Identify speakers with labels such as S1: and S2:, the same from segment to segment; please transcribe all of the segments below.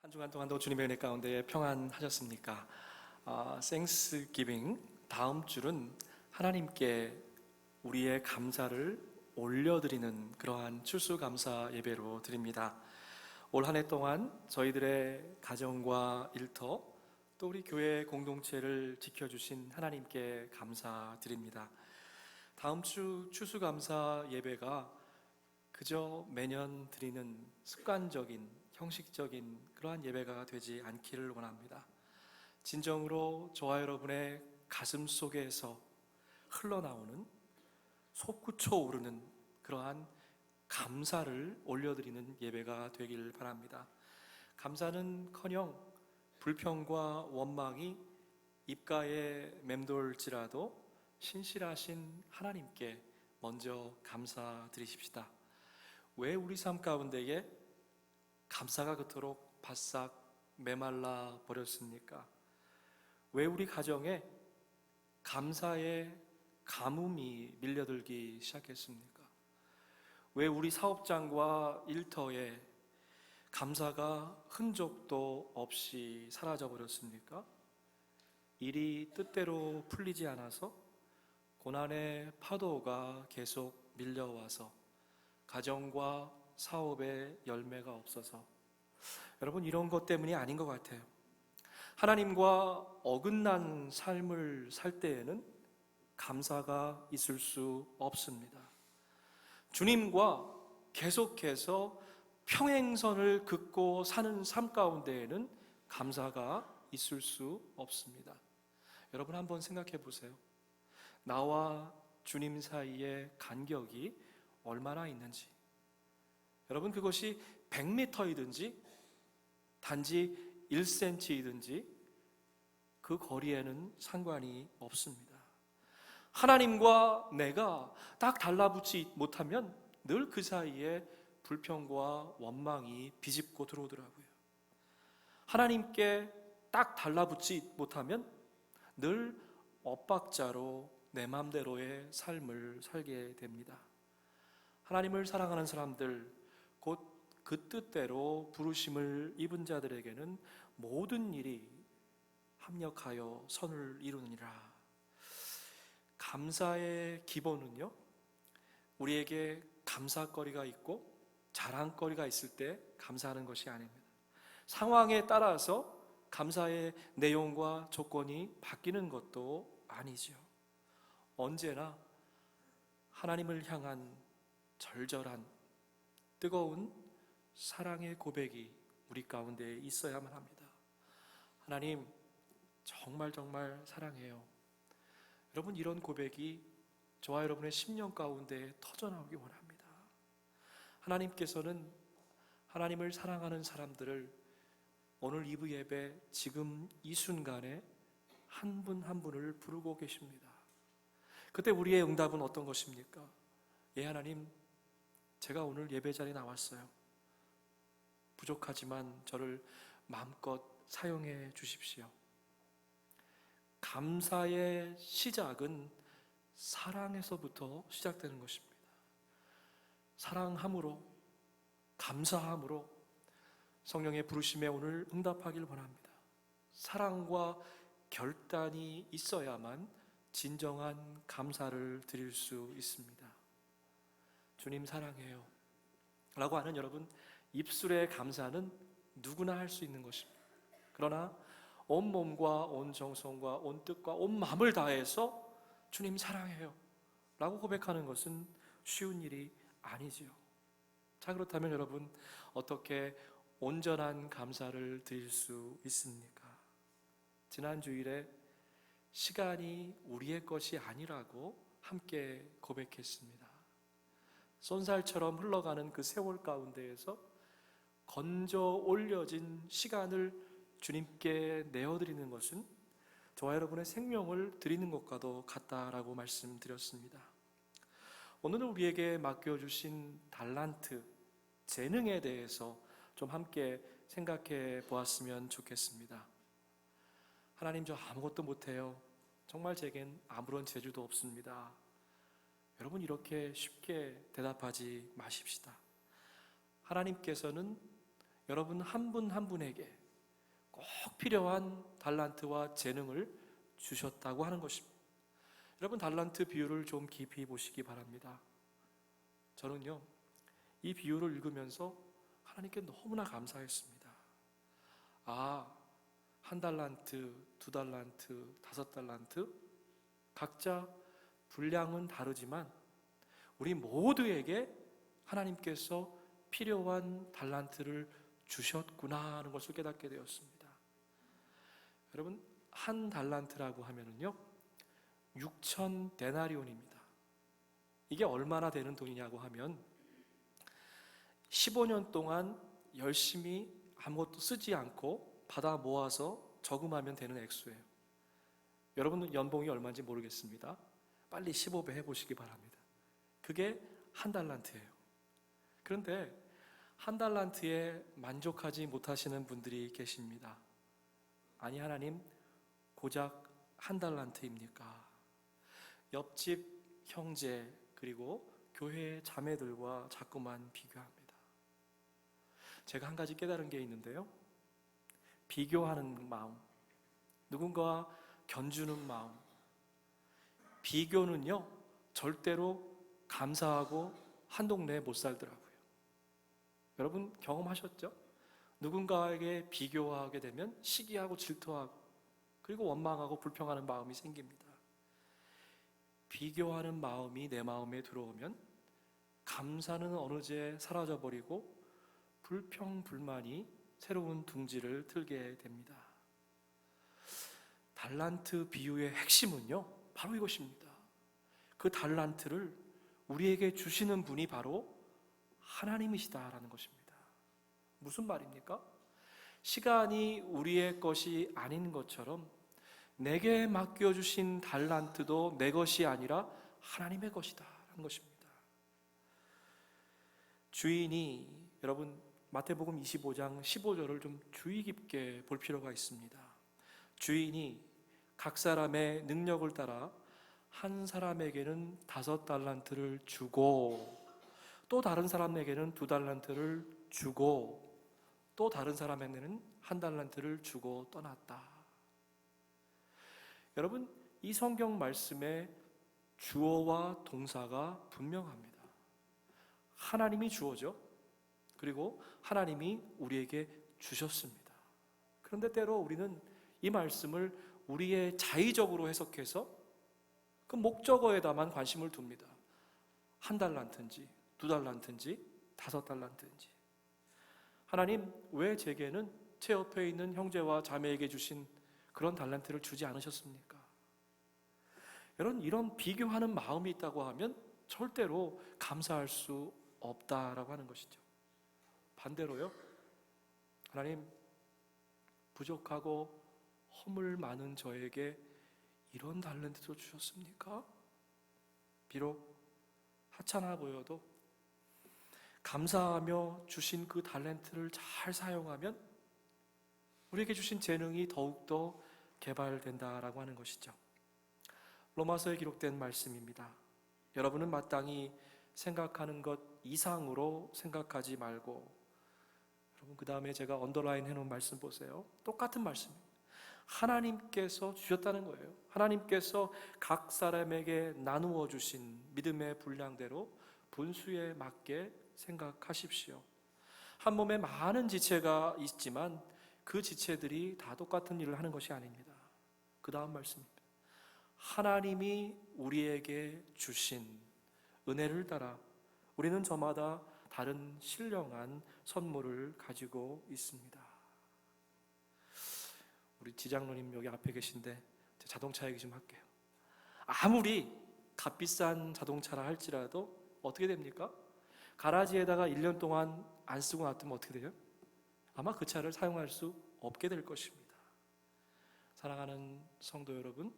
S1: 한 주간 동안도 주님의 은혜 가운데 평안하셨습니까? 생스 기빙 다음 주는 하나님께 우리의 감사를 올려드리는 그러한 추수감사 예배로 드립니다. 올 한 해 동안 저희들의 가정과 일터 또 우리 교회 공동체를 지켜주신 하나님께 감사드립니다. 다음 주 추수감사 예배가 그저 매년 드리는 습관적인 형식적인 그러한 예배가 되지 않기를 원합니다. 진정으로 저와 여러분의 가슴 속에서 흘러나오는 솟구쳐 오르는 그러한 감사를 올려드리는 예배가 되길 바랍니다. 감사는커녕 불평과 원망이 입가에 맴돌지라도 신실하신 하나님께 먼저 감사드리십시다. 왜 우리 삶 가운데에 감사가 그토록 바싹 메말라 버렸습니까? 왜 우리 가정에 감사의 가뭄이 밀려들기 시작했습니까? 왜 우리 사업장과 일터에 감사가 흔적도 없이 사라져 버렸습니까? 일이 뜻대로 풀리지 않아서 고난의 파도가 계속 밀려와서 가정과 사업에 열매가 없어서 여러분 이런 것 때문이 아닌 것 같아요. 하나님과 어긋난 삶을 살 때에는 감사가 있을 수 없습니다. 주님과 계속해서 평행선을 긋고 사는 삶 가운데에는 감사가 있을 수 없습니다. 여러분 한번 생각해 보세요. 나와 주님 사이의 간격이 얼마나 있는지, 여러분 그것이 100m이든지 단지 1cm이든지 그 거리에는 상관이 없습니다. 하나님과 내가 딱 달라붙지 못하면 늘 그 사이에 불평과 원망이 비집고 들어오더라고요. 하나님께 딱 달라붙지 못하면 늘 엇박자로 내 맘대로의 삶을 살게 됩니다. 하나님을 사랑하는 사람들, 곧 그 뜻대로 부르심을 입은 자들에게는 모든 일이 합력하여 선을 이루느니라. 감사의 기본은요, 우리에게 감사거리가 있고 자랑거리가 있을 때 감사하는 것이 아닙니다. 상황에 따라서 감사의 내용과 조건이 바뀌는 것도 아니죠. 언제나 하나님을 향한 절절한 뜨거운 사랑의 고백이 우리 가운데 있어야만 합니다. 하나님 정말 사랑해요. 여러분 이런 고백이 저와 여러분의 심령 가운데 터져나오기 원합니다. 하나님께서는 하나님을 사랑하는 사람들을 오늘 2부 예배 지금 이 순간에 한 분 한 분을 부르고 계십니다. 그때 우리의 응답은 어떤 것입니까? 예 하나님, 제가 오늘 예배 자리에 나왔어요. 부족하지만 저를 마음껏 사용해 주십시오. 감사의 시작은 사랑에서부터 시작되는 것입니다. 사랑함으로, 감사함으로 성령의 부르심에 오늘 응답하길 원합니다. 사랑과 결단이 있어야만 진정한 감사를 드릴 수 있습니다. 주님 사랑해요 라고 하는 여러분 입술의 감사는 누구나 할 수 있는 것입니다. 그러나 온 몸과 온 정성과 온 뜻과 온 마음을 다해서 주님 사랑해요 라고 고백하는 것은 쉬운 일이 아니지요. 자, 그렇다면 여러분 어떻게 온전한 감사를 드릴 수 있습니까? 지난 주일에 시간이 우리의 것이 아니라고 함께 고백했습니다. 쏜살처럼 흘러가는 그 세월 가운데에서 건져 올려진 시간을 주님께 내어드리는 것은 저와 여러분의 생명을 드리는 것과도 같다라고 말씀드렸습니다. 오늘은 우리에게 맡겨주신 달란트, 재능에 대해서 좀 함께 생각해 보았으면 좋겠습니다. 하나님 저 아무것도 못해요. 정말 제겐 아무런 재주도 없습니다. 여러분 이렇게 쉽게 대답하지 마십시다. 하나님께서는 여러분 한 분 한 분에게 꼭 필요한 달란트와 재능을 주셨다고 하는 것입니다. 여러분 달란트 비유를 좀 깊이 보시기 바랍니다. 저는요 이 비유를 읽으면서 하나님께 너무나 감사했습니다. 한 달란트, 두 달란트, 다섯 달란트 각자 분량은 다르지만 우리 모두에게 하나님께서 필요한 달란트를 주셨구나 하는 것을 깨닫게 되었습니다. 여러분 한 달란트라고 하면은요 6천 데나리온입니다. 이게 얼마나 되는 돈이냐고 하면 15년 동안 열심히 아무것도 쓰지 않고 받아 모아서 저금하면 되는 액수예요. 여러분 연봉이 얼마인지 모르겠습니다. 빨리 15배 해보시기 바랍니다. 그게 한 달란트예요. 그런데 한 달란트에 만족하지 못하시는 분들이 계십니다. 아니 하나님 고작 한 달란트입니까? 옆집 형제 그리고 교회 자매들과 자꾸만 비교합니다. 제가 한 가지 깨달은 게 있는데요, 비교하는 마음, 누군가와 견주는 마음, 비교는요 절대로 감사하고 한 동네에 못 살더라고요. 여러분 경험하셨죠? 누군가에게 비교하게 되면 시기하고 질투하고 그리고 원망하고 불평하는 마음이 생깁니다. 비교하는 마음이 내 마음에 들어오면 감사는 어느새 사라져버리고 불평, 불만이 새로운 둥지를 틀게 됩니다. 달란트 비유의 핵심은요 바로 이것입니다. 그 달란트를 우리에게 주시는 분이 바로 하나님이시다라는 것입니다. 무슨 말입니까? 시간이 우리의 것이 아닌 것처럼 내게 맡겨주신 달란트도 내 것이 아니라 하나님의 것이다 라는 것입니다. 주인이, 여러분 마태복음 25장 15절을 좀 주의 깊게 볼 필요가 있습니다. 주인이 각 사람의 능력을 따라 한 사람에게는 5달란트를 주고 또 다른 사람에게는 2달란트를 주고 또 다른 사람에게는 1달란트를 주고 떠났다. 여러분 이 성경 말씀에 주어와 동사가 분명합니다. 하나님이 주어죠. 그리고 하나님이 우리에게 주셨습니다. 그런데 때로 우리는 이 말씀을 우리의 자의적으로 해석해서 그 목적어에다만 관심을 둡니다. 1달란트인지 2달란트인지 5달란트인지. 하나님 왜 제게는 제 옆에 있는 형제와 자매에게 주신 그런 달란트를 주지 않으셨습니까? 여러분 이런 비교하는 마음이 있다고 하면 절대로 감사할 수 없다라고 하는 것이죠. 반대로요, 하나님 부족하고 허물 많은 저에게 이런 달란트도 주셨습니까? 비록 하찮아 보여도 감사하며 주신 그 달란트를 잘 사용하면 우리에게 주신 재능이 더욱더 개발된다라고 하는 것이죠. 로마서에 기록된 말씀입니다. 여러분은 마땅히 생각하는 것 이상으로 생각하지 말고, 여러분 그 다음에 제가 언더라인 해놓은 말씀 보세요. 똑같은 말씀입니다. 하나님께서 주셨다는 거예요. 하나님께서 각 사람에게 나누어 주신 믿음의 분량대로 분수에 맞게 생각하십시오. 한 몸에 많은 지체가 있지만 그 지체들이 다 똑같은 일을 하는 것이 아닙니다. 그 다음 말씀입니다. 하나님이 우리에게 주신 은혜를 따라 우리는 저마다 다른 신령한 선물을 가지고 있습니다. 우리 지장로님 여기 앞에 계신데 자동차 얘기 좀 할게요. 아무리 값비싼 자동차라 할지라도 어떻게 됩니까? 가라지에다가 1년 동안 안 쓰고 놔두면 어떻게 돼요? 아마 그 차를 사용할 수 없게 될 것입니다. 사랑하는 성도 여러분,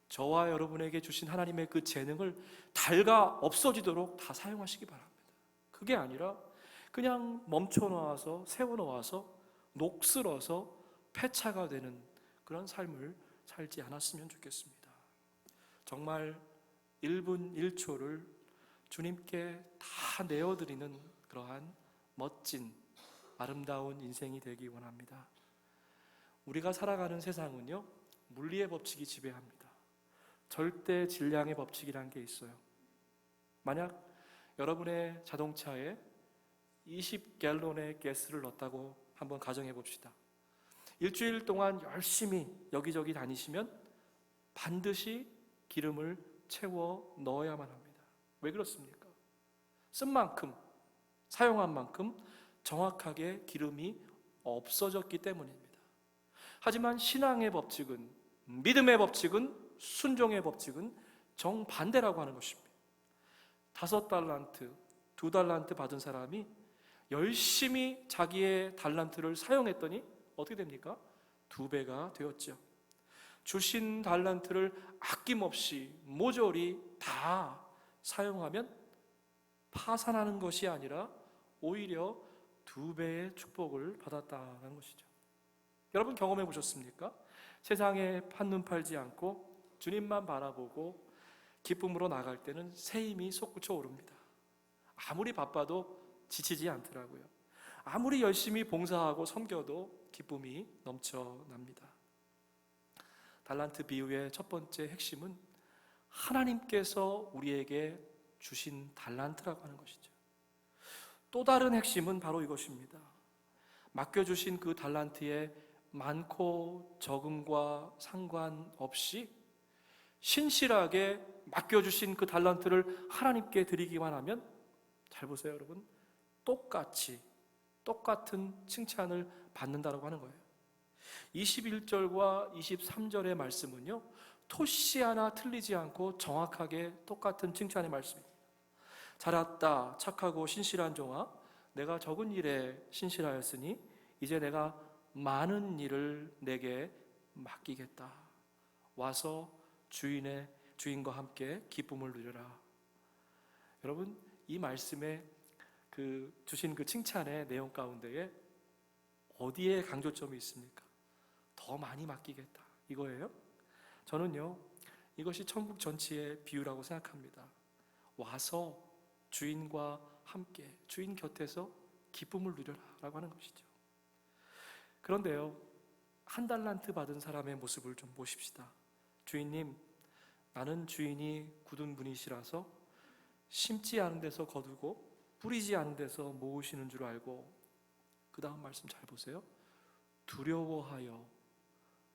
S1: 저와 여러분에게 주신 하나님의 그 재능을 닳아 없어지도록 다 사용하시기 바랍니다. 그게 아니라 그냥 멈춰놓아서 세워놓아서 녹슬어서 폐차가 되는 그런 삶을 살지 않았으면 좋겠습니다. 정말 1분 1초를 주님께 다 내어드리는 그러한 멋진 아름다운 인생이 되기 원합니다. 우리가 살아가는 세상은요, 물리의 법칙이 지배합니다. 절대 질량의 법칙이라는 게 있어요. 만약 여러분의 자동차에 20갤론의 가스를 넣었다고 한번 가정해 봅시다. 일주일 동안 열심히 여기저기 다니시면 반드시 기름을 채워 넣어야만 합니다. 왜 그렇습니까? 쓴 만큼, 사용한 만큼 정확하게 기름이 없어졌기 때문입니다. 하지만 신앙의 법칙은, 믿음의 법칙은, 순종의 법칙은 정반대라고 하는 것입니다. 5달란트, 2달란트 받은 사람이 열심히 자기의 달란트를 사용했더니 어떻게 됩니까? 2배가 되었죠. 주신 달란트를 아낌없이 모조리 다 사용하면 파산하는 것이 아니라 오히려 2배의 축복을 받았다는 것이죠. 여러분 경험해 보셨습니까? 세상에 한눈 팔지 않고 주님만 바라보고 기쁨으로 나갈 때는 새 힘이 솟구쳐 오릅니다. 아무리 바빠도 지치지 않더라고요. 아무리 열심히 봉사하고 섬겨도 기쁨이 넘쳐납니다. 달란트 비유의 첫 번째 핵심은 하나님께서 우리에게 주신 달란트라고 하는 것이죠. 또 다른 핵심은 바로 이것입니다. 맡겨주신 그 달란트의 많고 적음과 상관없이 신실하게 맡겨주신 그 달란트를 하나님께 드리기만 하면, 잘 보세요 여러분, 똑같은 칭찬을 받는다고 하는 거예요. 21절과 23절의 말씀은요, 토시 하나 틀리지 않고 정확하게 똑같은 칭찬의 말씀입니다. 잘했다 착하고 신실한 종아, 내가 적은 일에 신실하였으니 이제 내가 많은 일을 내게 맡기겠다. 와서 주인과 함께 기쁨을 누려라. 여러분, 이 말씀에 주신 그 칭찬의 내용 가운데에 어디에 강조점이 있습니까? 더 많이 맡기겠다, 이거예요. 저는요, 이것이 천국 전체의 비유라고 생각합니다. 와서 주인과 함께, 주인 곁에서 기쁨을 누려라 라고 하는 것이죠. 그런데요, 1달란트 받은 사람의 모습을 좀 보십시다. 주인님, 나는 주인이 굳은 분이시라서 심지 않은 데서 거두고 뿌리지 않은 데서 모으시는 줄 알고, 그 다음 말씀 잘 보세요. 두려워하여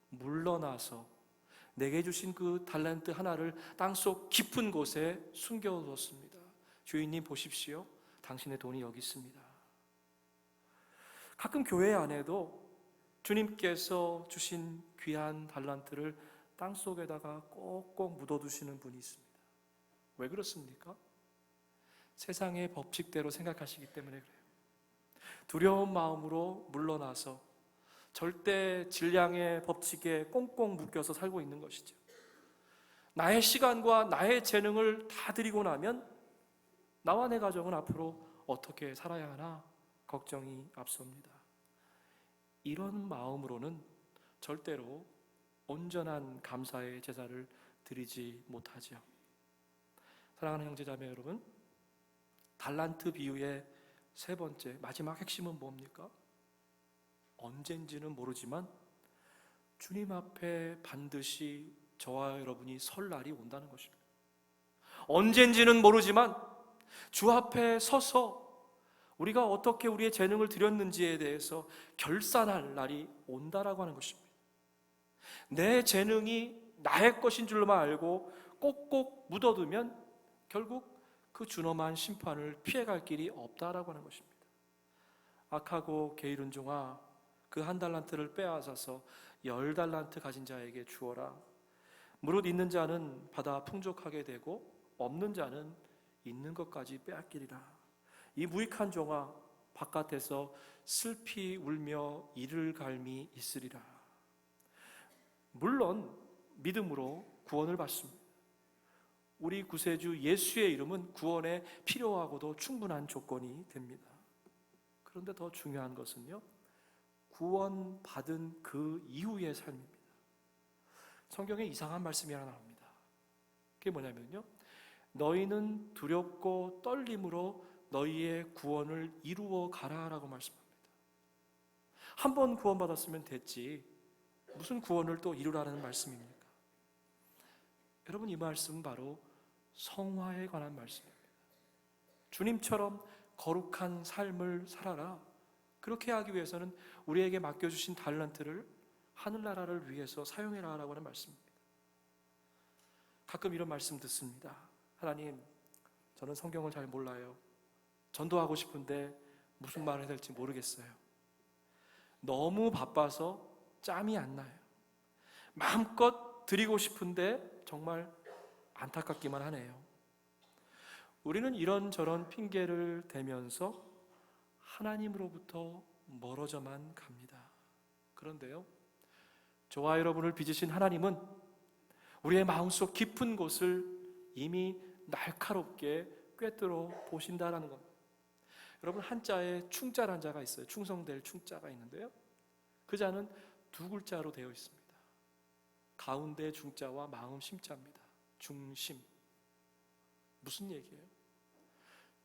S1: 물러나서 내게 주신 그 달란트 하나를 땅속 깊은 곳에 숨겨두었습니다. 주인님 보십시오, 당신의 돈이 여기 있습니다. 가끔 교회 안에도 주님께서 주신 귀한 달란트를 땅속에다가 꼭꼭 묻어두시는 분이 있습니다. 왜 그렇습니까? 세상의 법칙대로 생각하시기 때문에 그래요. 두려운 마음으로 물러나서 절대 질량의 법칙에 꽁꽁 묶여서 살고 있는 것이죠. 나의 시간과 나의 재능을 다 드리고 나면 나와 내 가정은 앞으로 어떻게 살아야 하나 걱정이 앞섭니다. 이런 마음으로는 절대로 온전한 감사의 제사를 드리지 못하죠. 사랑하는 형제자매 여러분, 달란트 비유의 세 번째, 마지막 핵심은 뭡니까? 언젠지는 모르지만 주님 앞에 반드시 저와 여러분이 설 날이 온다는 것입니다. 언젠지는 모르지만 주 앞에 서서 우리가 어떻게 우리의 재능을 드렸는지에 대해서 결산할 날이 온다라고 하는 것입니다. 내 재능이 나의 것인 줄만 알고 꼭꼭 묻어두면 결국 그 준엄한 심판을 피해갈 길이 없다라고 하는 것입니다. 악하고 게으른 종아, 그 1달란트를 빼앗아서 10달란트 가진 자에게 주어라. 무릇 있는 자는 받아 풍족하게 되고 없는 자는 있는 것까지 빼앗기리라. 이 무익한 종아, 바깥에서 슬피 울며 이를 갈미 있으리라. 물론 믿음으로 구원을 받습니다. 우리 구세주 예수의 이름은 구원에 필요하고도 충분한 조건이 됩니다. 그런데 더 중요한 것은요, 구원받은 그 이후의 삶입니다. 성경에 이상한 말씀이 하나 나옵니다. 그게 뭐냐면요, 너희는 두렵고 떨림으로 너희의 구원을 이루어 가라라고 말씀합니다. 한 번 구원받았으면 됐지 무슨 구원을 또 이루라는 말씀입니까? 여러분, 이 말씀은 바로 성화에 관한 말씀입니다. 주님처럼 거룩한 삶을 살아라. 그렇게 하기 위해서는 우리에게 맡겨주신 달란트를 하늘나라를 위해서 사용해라라고 하는 말씀입니다. 가끔 이런 말씀 듣습니다. 하나님, 저는 성경을 잘 몰라요. 전도하고 싶은데 무슨 말을 해야 될지 모르겠어요. 너무 바빠서 짬이 안 나요. 마음껏 드리고 싶은데 정말 안타깝기만 하네요. 우리는 이런저런 핑계를 대면서 하나님으로부터 멀어져만 갑니다. 그런데요, 저와 여러분을 빚으신 하나님은 우리의 마음속 깊은 곳을 이미 날카롭게 꿰뚫어 보신다라는 겁니다. 여러분, 한자에 충자란 자가 있어요. 충성될 충자가 있는데요, 그 자는 두 글자로 되어 있습니다. 가운데 중자와 마음 심자입니다. 중심. 무슨 얘기예요?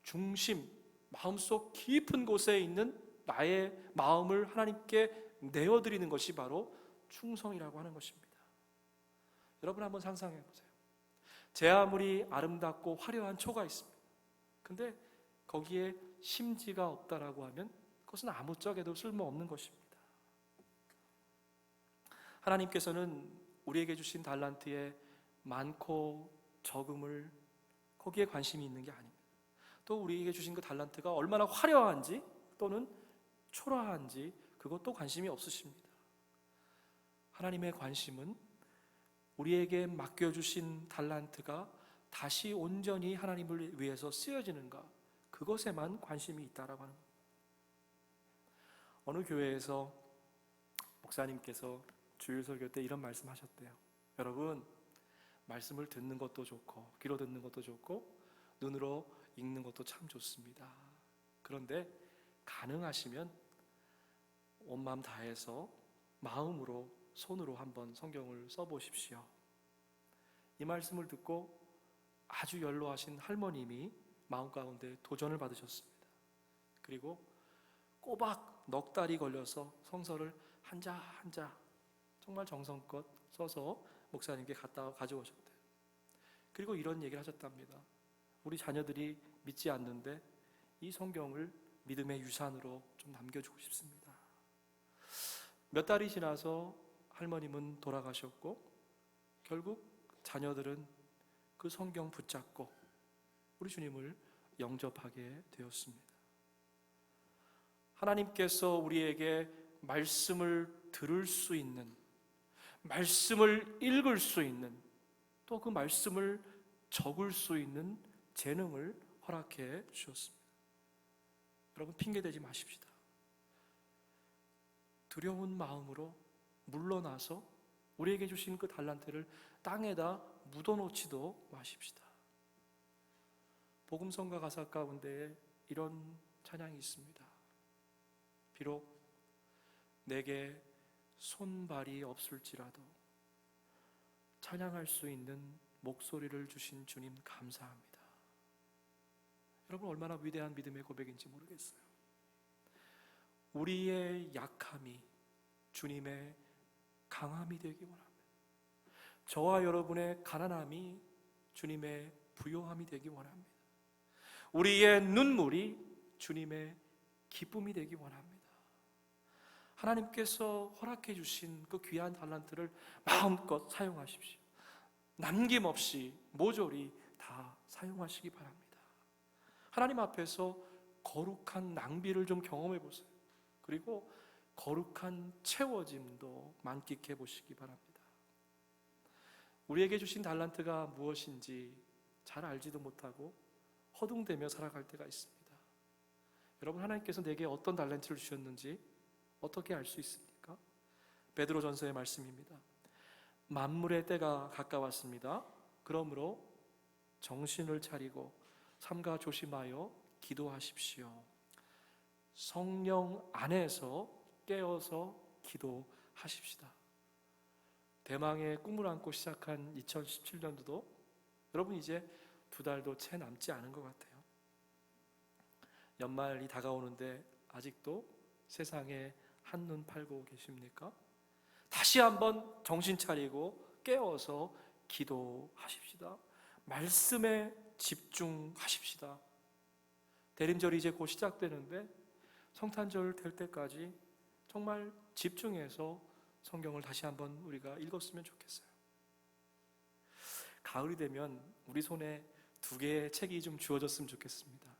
S1: 중심, 마음속 깊은 곳에 있는 나의 마음을 하나님께 내어드리는 것이 바로 충성이라고 하는 것입니다. 여러분, 한번 상상해 보세요. 제 아무리 아름답고 화려한 초가 있습니다. 근데 거기에 심지가 없다라고 하면 그것은 아무짝에도 쓸모없는 것입니다. 하나님께서는 우리에게 주신 달란트의 많고 적음을 거기에 관심이 있는 게 아닙니다. 또 우리에게 주신 그 달란트가 얼마나 화려한지 또는 초라한지 그것도 관심이 없으십니다. 하나님의 관심은 우리에게 맡겨주신 달란트가 다시 온전히 하나님을 위해서 쓰여지는가, 그것에만 관심이 있다라고 하는 겁니다. 어느 교회에서 목사님께서 주일 설교 때 이런 말씀 하셨대요. 여러분, 말씀을 듣는 것도 좋고 귀로 듣는 것도 좋고 눈으로 읽는 것도 참 좋습니다. 그런데 가능하시면 온 마음 다해서 마음으로, 손으로 한번 성경을 써보십시오. 이 말씀을 듣고 아주 연로하신 할머님이 마음 가운데 도전을 받으셨습니다. 그리고 꼬박 넉 달이 걸려서 성서를 한 자 한 자 정말 정성껏 써서 목사님께 가져오셨대요. 그리고 이런 얘기를 하셨답니다. 우리 자녀들이 믿지 않는데 이 성경을 믿음의 유산으로 좀 남겨주고 싶습니다. 몇 달이 지나서 할머님은 돌아가셨고 결국 자녀들은 그 성경 붙잡고 우리 주님을 영접하게 되었습니다. 하나님께서 우리에게 말씀을 들을 수 있는, 말씀을 읽을 수 있는, 또 그 말씀을 적을 수 있는 재능을 허락해 주셨습니다. 여러분, 핑계대지 마십시다. 두려운 마음으로 물러나서 우리에게 주신 그 달란트를 땅에다 묻어놓지도 마십시다. 복음성가 가사 가운데 이런 찬양이 있습니다. 비록 내게 손발이 없을지라도 찬양할 수 있는 목소리를 주신 주님 감사합니다. 여러분, 얼마나 위대한 믿음의 고백인지 모르겠어요. 우리의 약함이 주님의 강함이 되기 원합니다. 저와 여러분의 가난함이 주님의 부요함이 되기 원합니다. 우리의 눈물이 주님의 기쁨이 되기 원합니다. 하나님께서 허락해 주신 그 귀한 달란트를 마음껏 사용하십시오. 남김없이 모조리 다 사용하시기 바랍니다. 하나님 앞에서 거룩한 낭비를 좀 경험해 보세요. 그리고 거룩한 채워짐도 만끽해 보시기 바랍니다. 우리에게 주신 달란트가 무엇인지 잘 알지도 못하고 허둥대며 살아갈 때가 있습니다. 여러분, 하나님께서 내게 어떤 달란트를 주셨는지 어떻게 알 수 있습니까? 베드로전서의 말씀입니다. 만물의 때가 가까웠습니다. 그러므로 정신을 차리고 삼가 조심하여 기도하십시오. 성령 안에서 깨어서 기도하십시다. 대망의 꿈을 안고 시작한 2017년도도 여러분 이제 2달도 채 남지 않은 것 같아요. 연말이 다가오는데 아직도 세상에 한눈 팔고 계십니까? 다시 한번 정신 차리고 깨어서 기도하십시다. 말씀에 집중하십시다. 대림절이 이제 곧 시작되는데 성탄절 될 때까지 정말 집중해서 성경을 다시 한번 우리가 읽었으면 좋겠어요. 가을이 되면 우리 손에 두 개의 책이 좀 주어졌으면 좋겠습니다.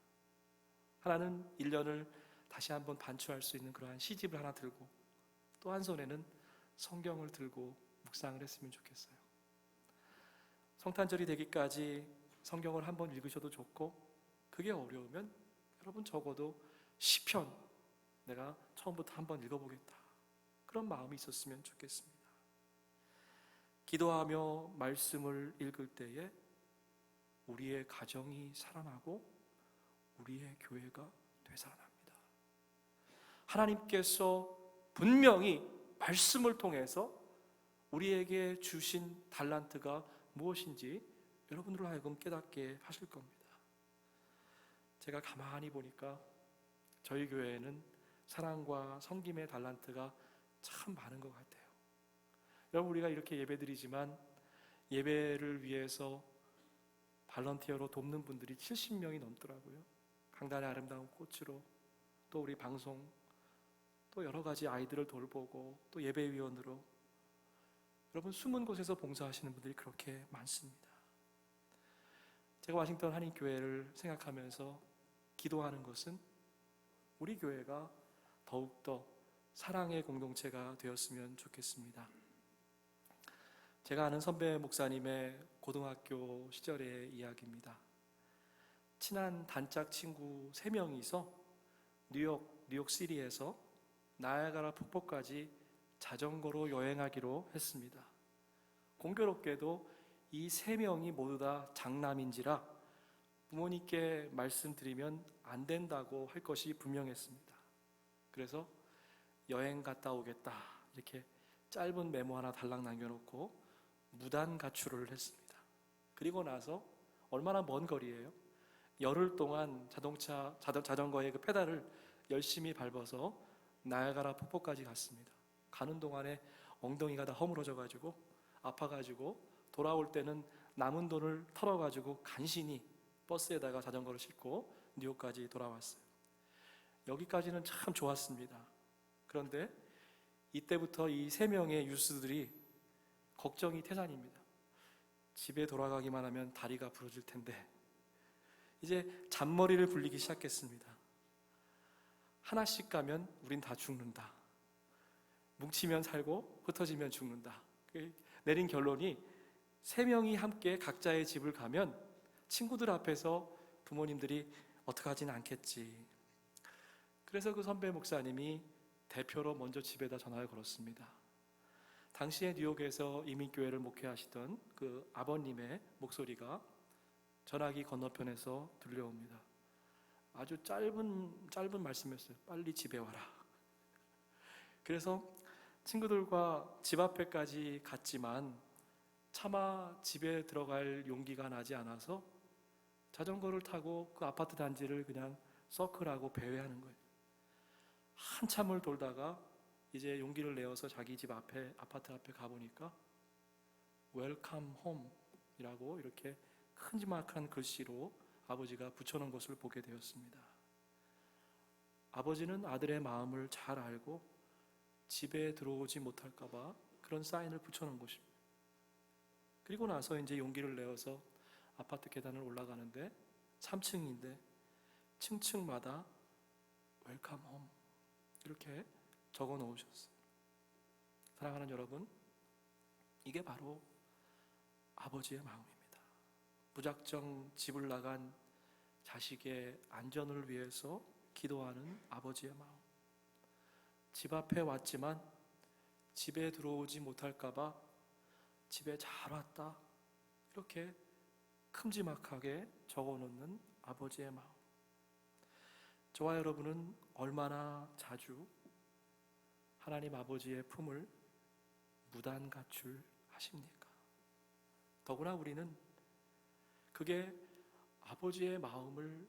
S1: 하나는 1년을 다시 한번 반추할 수 있는 그러한 시집을 하나 들고, 또 한 손에는 성경을 들고 묵상을 했으면 좋겠어요. 성탄절이 되기까지 성경을 한번 읽으셔도 좋고, 그게 어려우면 여러분 적어도 시편 내가 처음부터 한번 읽어보겠다, 그런 마음이 있었으면 좋겠습니다. 기도하며 말씀을 읽을 때에 우리의 가정이 살아나고 우리의 교회가 되살아납니다. 하나님께서 분명히 말씀을 통해서 우리에게 주신 달란트가 무엇인지 여러분으로 하여금 깨닫게 하실 겁니다. 제가 가만히 보니까 저희 교회에는 사랑과 섬김의 달란트가 참 많은 것 같아요. 여러분, 우리가 이렇게 예배드리지만 예배를 위해서 발런티어로 돕는 분들이 70명이 넘더라고요. 강단의 아름다운 꽃으로, 또 우리 방송, 또 여러 가지 아이들을 돌보고, 또 예배위원으로 여러분 숨은 곳에서 봉사하시는 분들이 그렇게 많습니다. 제가 워싱턴 한인교회를 생각하면서 기도하는 것은 우리 교회가 더욱더 사랑의 공동체가 되었으면 좋겠습니다. 제가 아는 선배 목사님의 고등학교 시절의 이야기입니다. 친한 단짝 친구 3명이서 뉴욕시리에서 나야가라 폭포까지 자전거로 여행하기로 했습니다. 공교롭게도 이 3명이 모두 다 장남인지라 부모님께 말씀드리면 안 된다고 할 것이 분명했습니다. 그래서 여행 갔다 오겠다 이렇게 짧은 메모 하나 달랑 남겨놓고 무단 가출을 했습니다. 그리고 나서 얼마나 먼 거리예요? 열흘 동안 자전거의 그 페달을 열심히 밟아서 나야가라 폭포까지 갔습니다. 가는 동안에 엉덩이가 다 허물어져가지고 아파가지고 돌아올 때는 남은 돈을 털어가지고 간신히 버스에다가 자전거를 싣고 뉴욕까지 돌아왔어요. 여기까지는 참 좋았습니다. 그런데 이때부터 이 3명의 유스들이 걱정이 태산입니다. 집에 돌아가기만 하면 다리가 부러질 텐데 이제 잔머리를 굴리기 시작했습니다. 하나씩 가면 우린 다 죽는다. 뭉치면 살고 흩어지면 죽는다. 내린 결론이 3명이 함께 각자의 집을 가면 친구들 앞에서 부모님들이 어떡하진 않겠지. 그래서 그 선배 목사님이 대표로 먼저 집에다 전화를 걸었습니다. 당시에 뉴욕에서 이민교회를 목회하시던 그 아버님의 목소리가 전화기 건너편에서 들려옵니다. 아주 짧은 말씀이었어요. 빨리 집에 와라. 그래서 친구들과 집 앞에까지 갔지만 차마 집에 들어갈 용기가 나지 않아서 자전거를 타고 그 아파트 단지를 그냥 서클하고 배회하는 거예요. 한참을 돌다가 이제 용기를 내어서 자기 집 앞에, 아파트 앞에 가보니까 웰컴 홈이라고 이렇게 큼지막한 글씨로 아버지가 붙여놓은 것을 보게 되었습니다. 아버지는 아들의 마음을 잘 알고 집에 들어오지 못할까봐 그런 사인을 붙여놓은 것입니다. 그리고 나서 이제 용기를 내어서 아파트 계단을 올라가는데 3층인데 층층마다 웰컴 홈 이렇게 적어 놓으셨어요. 사랑하는 여러분, 이게 바로 아버지의 마음입니다. 무작정 집을 나간 자식의 안전을 위해서 기도하는 아버지의 마음. 집 앞에 왔지만 집에 들어오지 못할까봐 집에 잘 왔다 이렇게 큼지막하게 적어놓는 아버지의 마음. 저와 여러분은 얼마나 자주 하나님 아버지의 품을 무단 가출하십니까? 더구나 우리는 그게 아버지의 마음을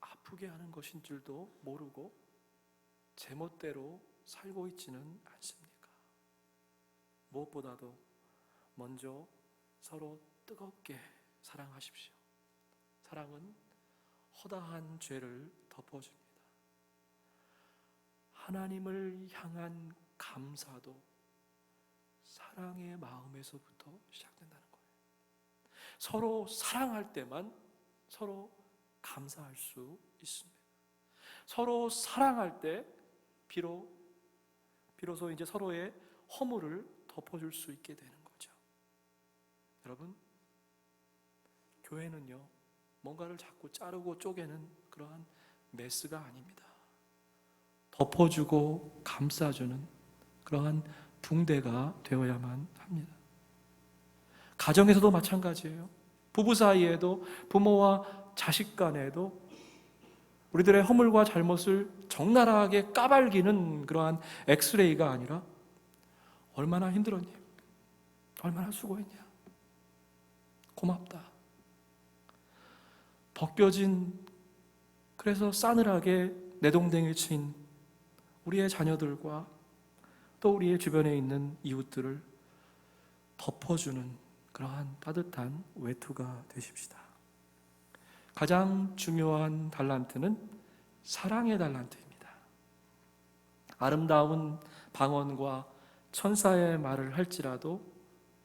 S1: 아프게 하는 것인 줄도 모르고 제멋대로 살고 있지는 않습니까? 무엇보다도 먼저 서로 뜨겁게 사랑하십시오. 사랑은 허다한 죄를 덮어줍니다. 하나님을 향한 감사도 사랑의 마음에서부터 시작된다는 거예요. 서로 사랑할 때만 서로 감사할 수 있습니다. 서로 사랑할 때 비로소 이제 서로의 허물을 덮어줄 수 있게 되는 거죠. 여러분, 교회는요, 뭔가를 자꾸 자르고 쪼개는 그러한 메스가 아닙니다. 덮어주고 감싸주는 그러한 붕대가 되어야만 합니다. 가정에서도 마찬가지예요. 부부 사이에도, 부모와 자식 간에도 우리들의 허물과 잘못을 적나라하게 까발기는 그러한 엑스레이가 아니라 얼마나 힘들었니? 얼마나 수고했냐? 고맙다. 벗겨진, 그래서 싸늘하게 내동댕이 친 우리의 자녀들과 또 우리의 주변에 있는 이웃들을 덮어주는 그러한 따뜻한 외투가 되십시다. 가장 중요한 달란트는 사랑의 달란트입니다. 아름다운 방언과 천사의 말을 할지라도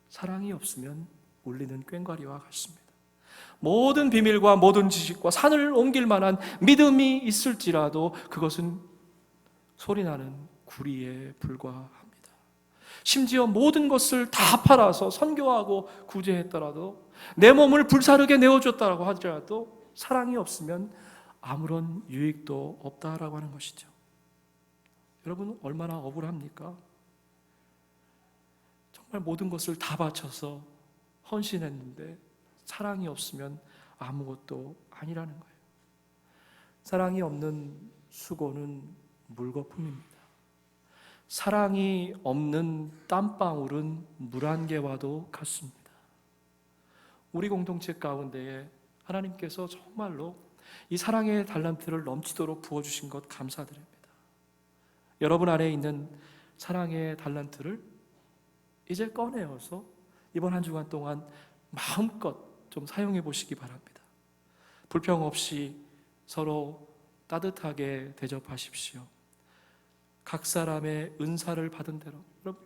S1: 사랑이 없으면 울리는 꽹과리와 같습니다. 모든 비밀과 모든 지식과 산을 옮길 만한 믿음이 있을지라도 그것은 소리나는 구리에 불과합니다. 심지어 모든 것을 다 팔아서 선교하고 구제했더라도, 내 몸을 불사르게 내어줬다고 하더라도 사랑이 없으면 아무런 유익도 없다라고 하는 것이죠. 여러분, 얼마나 억울합니까? 정말 모든 것을 다 바쳐서 헌신했는데 사랑이 없으면 아무것도 아니라는 거예요. 사랑이 없는 수고는 물거품입니다. 사랑이 없는 땀방울은 물 한 개와도 같습니다. 우리 공동체 가운데에 하나님께서 정말로 이 사랑의 달란트를 넘치도록 부어주신 것 감사드립니다. 여러분 안에 있는 사랑의 달란트를 이제 꺼내어서 이번 한 주간 동안 마음껏 좀 사용해 보시기 바랍니다. 불평 없이 서로 따뜻하게 대접하십시오. 각 사람의 은사를 받은 대로. 여러분,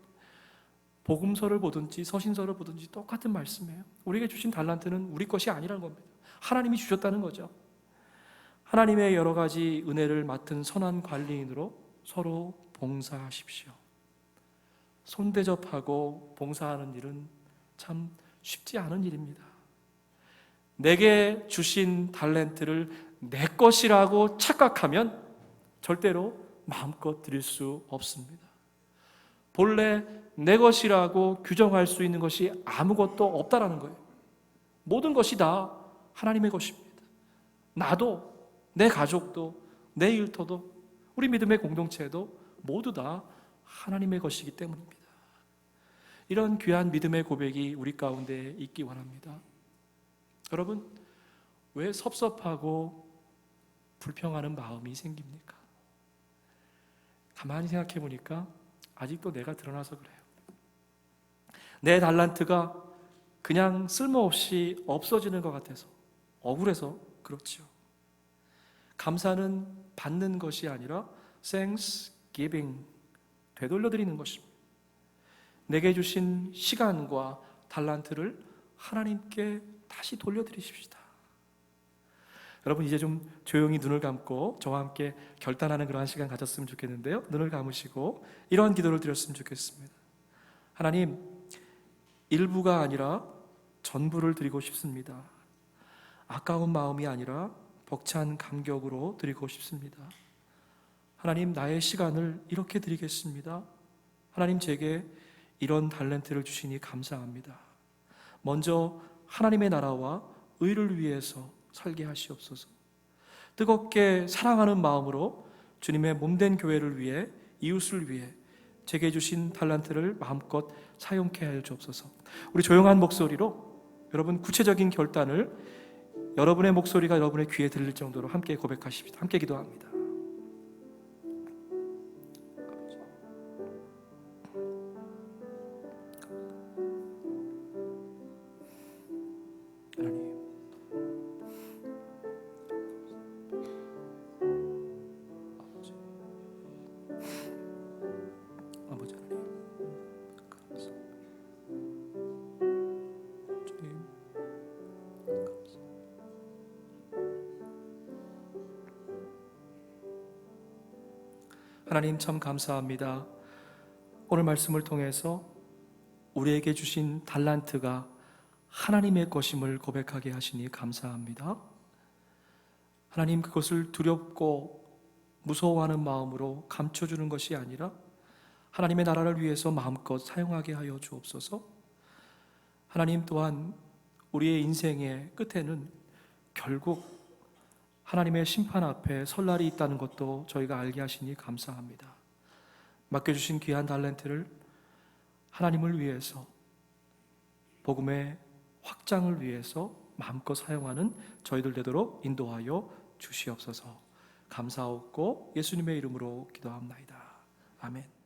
S1: 복음서를 보든지 서신서를 보든지 똑같은 말씀이에요. 우리에게 주신 달란트는 우리 것이 아니라는 겁니다. 하나님이 주셨다는 거죠. 하나님의 여러 가지 은혜를 맡은 선한 관리인으로 서로 봉사하십시오. 손대접하고 봉사하는 일은 참 쉽지 않은 일입니다. 내게 주신 달란트를 내 것이라고 착각하면 절대로 마음껏 드릴 수 없습니다. 본래 내 것이라고 규정할 수 있는 것이 아무것도 없다라는 거예요. 모든 것이 다 하나님의 것입니다. 나도, 내 가족도, 내 일터도, 우리 믿음의 공동체도 모두 다 하나님의 것이기 때문입니다. 이런 귀한 믿음의 고백이 우리 가운데 있기 원합니다. 여러분, 왜 섭섭하고 불평하는 마음이 생깁니까? 가만히 생각해 보니까 아직도 내가 드러나서 그래요. 내 달란트가 그냥 쓸모없이 없어지는 것 같아서, 억울해서 그렇지요. 감사는 받는 것이 아니라 Thanksgiving, 되돌려드리는 것입니다. 내게 주신 시간과 달란트를 하나님께 다시 돌려드리십시다. 여러분, 이제 좀 조용히 눈을 감고 저와 함께 결단하는 그러한 시간 가졌으면 좋겠는데요. 눈을 감으시고 이러한 기도를 드렸으면 좋겠습니다. 하나님, 일부가 아니라 전부를 드리고 싶습니다. 아까운 마음이 아니라 벅찬 감격으로 드리고 싶습니다. 하나님, 나의 시간을 이렇게 드리겠습니다. 하나님, 제게 이런 달란트를 주시니 감사합니다. 먼저 하나님의 나라와 의를 위해서 살게 하시옵소서. 뜨겁게 사랑하는 마음으로 주님의 몸된 교회를 위해, 이웃을 위해 제게 주신 달란트를 마음껏 사용케 하여 주옵소서. 우리 조용한 목소리로 여러분 구체적인 결단을 여러분의 목소리가 여러분의 귀에 들릴 정도로 함께 고백하십시다. 함께 기도합니다. 하나님 참 감사합니다. 오늘 말씀을 통해서 우리에게 주신 달란트가 하나님의 것임을 고백하게 하시니 감사합니다. 하나님, 그것을 두렵고 무서워하는 마음으로 감춰주는 것이 아니라 하나님의 나라를 위해서 마음껏 사용하게 하여 주옵소서. 하나님 또한 우리의 인생의 끝에는 결국 하나님의 심판 앞에 설 날이 있다는 것도 저희가 알게 하시니 감사합니다. 맡겨주신 귀한 달란트를 하나님을 위해서, 복음의 확장을 위해서 마음껏 사용하는 저희들 되도록 인도하여 주시옵소서. 감사하옵고 예수님의 이름으로 기도합나이다. 아멘.